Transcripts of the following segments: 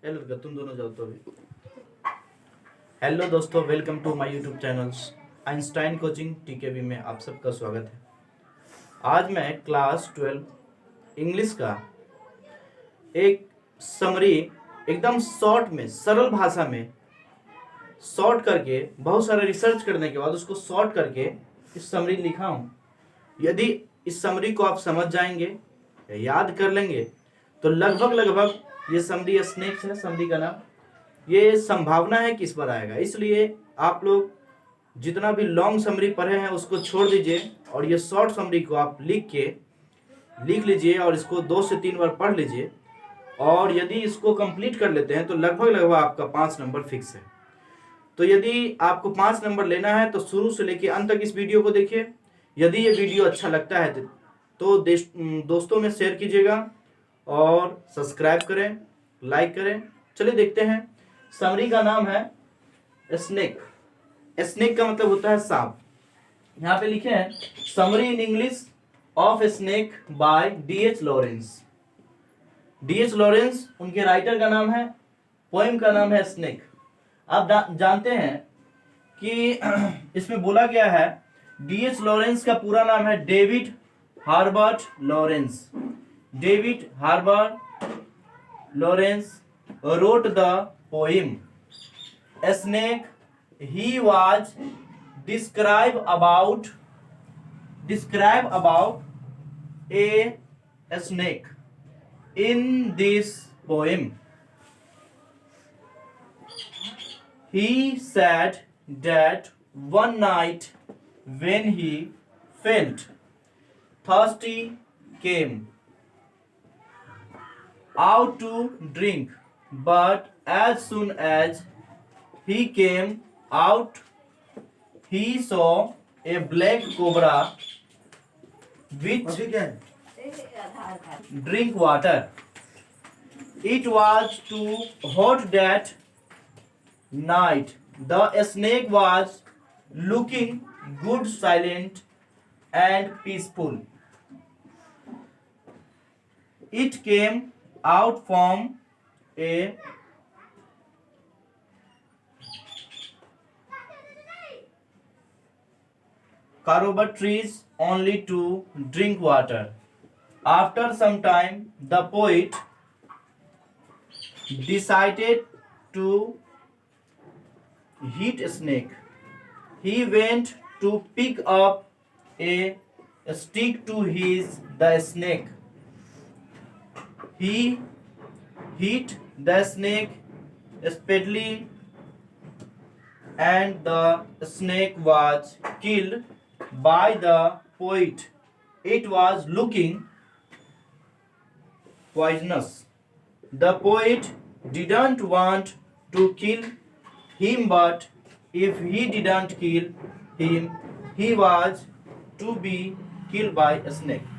ए लड़का तुम दोनों जाओ तो अभी। हेलो दोस्तों, welcome to my YouTube channels Einstein coaching TKB में आप सबका स्वागत है। आज मैं क्लास 12 इंग्लिश का एक समरी एकदम शॉर्ट में, सरल भाषा में शॉर्ट करके, बहुत सारे रिसर्च करने के बाद उसको शॉर्ट करके इस समरी लिखा हूँ। यदि इस समरी को आप समझ जाएंगे या याद कर लेंगे तो लगभग ये समरी स्नेक्स है। समरी का नाम, ये संभावना है कि इस पर आएगा, इसलिए आप लोग जितना भी लॉन्ग समरी पढ़े हैं उसको छोड़ दीजिए और ये शॉर्ट समरी को आप लिख लीजिए और इसको 2 से 3 बार पढ़ लीजिए। और यदि इसको कंप्लीट कर लेते हैं तो लगभग आपका 5 नंबर फिक्स है। तो यदि आपको 5 नंबर लेना है तो शुरू से लेकर अंत तक इस वीडियो को देखिए। यदि ये वीडियो अच्छा लगता है तो दोस्तों में शेयर कीजिएगा और सब्सक्राइब करें, लाइक करें। चलिए देखते हैं। समरी का नाम है स्नेक। स्नेक का मतलब होता है सांप। यहाँ पे लिखे हैं summary in English of snake by D.H. Lawrence. D.H. Lawrence उनके राइटर का नाम है, पोएम का नाम है स्नेक। आप जानते हैं कि इसमें बोला गया है D.H. लॉरेंस का पूरा नाम है David Herbert Lawrence. David Herbert Lawrence wrote the poem Snake. He was describe about a snake in this poem. He said that one night when he felt thirsty came out to drink, but as soon as he came out he saw a black cobra which drink water. It was too hot that night. The snake was looking good, silent and peaceful. It came out from a caroba trees only to drink water. After some time, the poet decided to hit a snake. He went to pick up a stick to the snake. He hit the snake speedily and the snake was killed by the poet. It was looking poisonous. The poet didn't want to kill him, but if he didn't kill him, he was to be killed by a snake.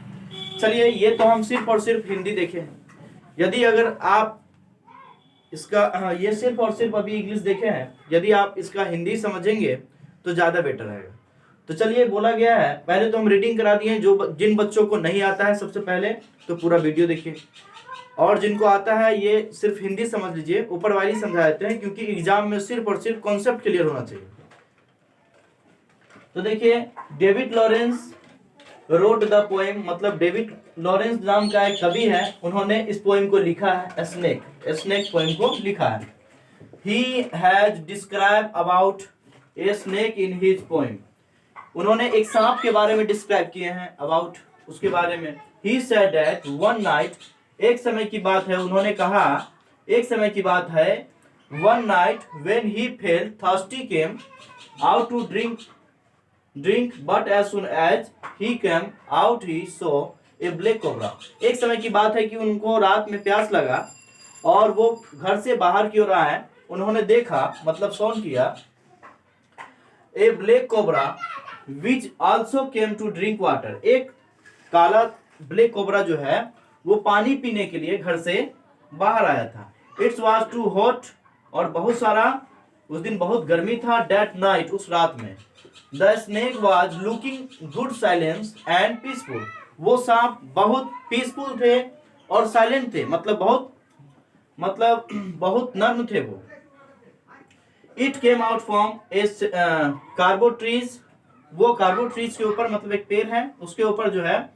चलिए, ये तो हम सिर्फ और सिर्फ हिंदी देखे हैं। यदि अगर आप इसका ये सिर्फ और सिर्फ अभी इंग्लिश देखे हैं, यदि आप इसका हिंदी समझेंगे तो ज़्यादा बेटर रहेगा। तो चलिए, बोला गया है, पहले तो हम रीडिंग करा दिए। जिन बच्चों को नहीं आता है सबसे पहले तो पूरा वीडियो देखिए, और जिनको आता है ये सिर्फ हिंदी समझ लीजिए। ऊपर वाली समझा देते हैं क्योंकि एग्जाम में सिर्फ और सिर्फ कॉन्सेप्ट क्लियर होना चाहिए। तो देखिए, David Lawrence wrote the poem, मतलब डेविड लॉरेंस नाम का एक कवि है, उन्होंने इस पोएम को लिखा है। स्नेक पोएम को लिखा है। He has describe about a snake in his poem. उन्होंने एक सांप के बारे में डिस्क्राइब किए हैं, अबाउट उसके बारे में। He said that one night, एक समय की बात है, उन्होंने कहा एक समय की बात है, one night when he felt thirsty came out to drink but as soon as he came out he saw a black cobra. एक समय की बात है कि उनको रात में प्यास लगा और वो घर से बाहर की ओर आए। उन्होंने देखा, मतलब सौन किया, a black cobra which also came to drink water. एक काला ब्लैक कोबरा जो है वो पानी पीने के लिए घर से बाहर आया था। It was too hot, और बहुत सारा उस दिन बहुत गर्मी था। that night, उस रात में। The snake was looking good, silent and peaceful. वो सांप बहुत पीसफुल थे और साइलेंट थे, मतलब बहुत मतलब बहुत नर्म थे वो। It came out from A कार्बो trees, वो कार्बो ट्रीज के ऊपर, मतलब एक पेड़ है उसके ऊपर जो है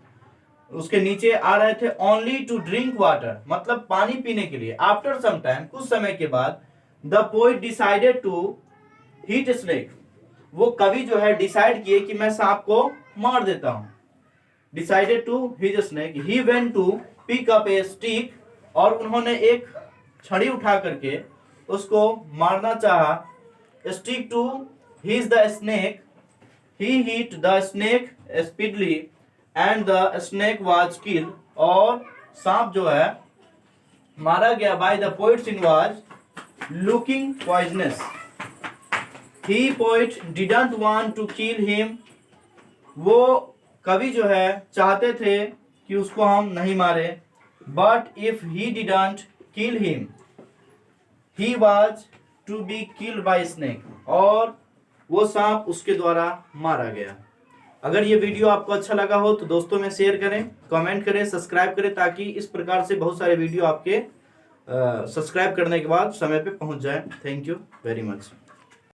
उसके नीचे आ रहे थे। ओनली टू ड्रिंक वाटर, मतलब पानी पीने के लिए। आफ्टर सम टाइम, कुछ समय के बाद, the poet decided to hit snake, वो कवि जो है डिसाइड किए कि मैं सांप को मार देता हूं। Decided to hit snake, he went to pick up a stick, और उन्होंने एक छड़ी उठा करके उसको मारना चाहा। Stick to hit the snake, he hit the snake speedily and the snake was killed, और सांप जो है मारा गया। By the poet was looking poisonous, he poet didn't want to kill him, वो कवि जो है चाहते थे कि उसको हम नहीं मारे। But if he didn't kill him, he was to be killed by snake, और वो सांप उसके द्वारा मारा गया। अगर ये वीडियो आपको अच्छा लगा हो तो दोस्तों में शेयर करें, कमेंट करें, सब्सक्राइब करें, ताकि इस प्रकार से बहुत सारे वीडियो आपके सब्सक्राइब करने के बाद समय पे पहुंच जाए। Thank you very much.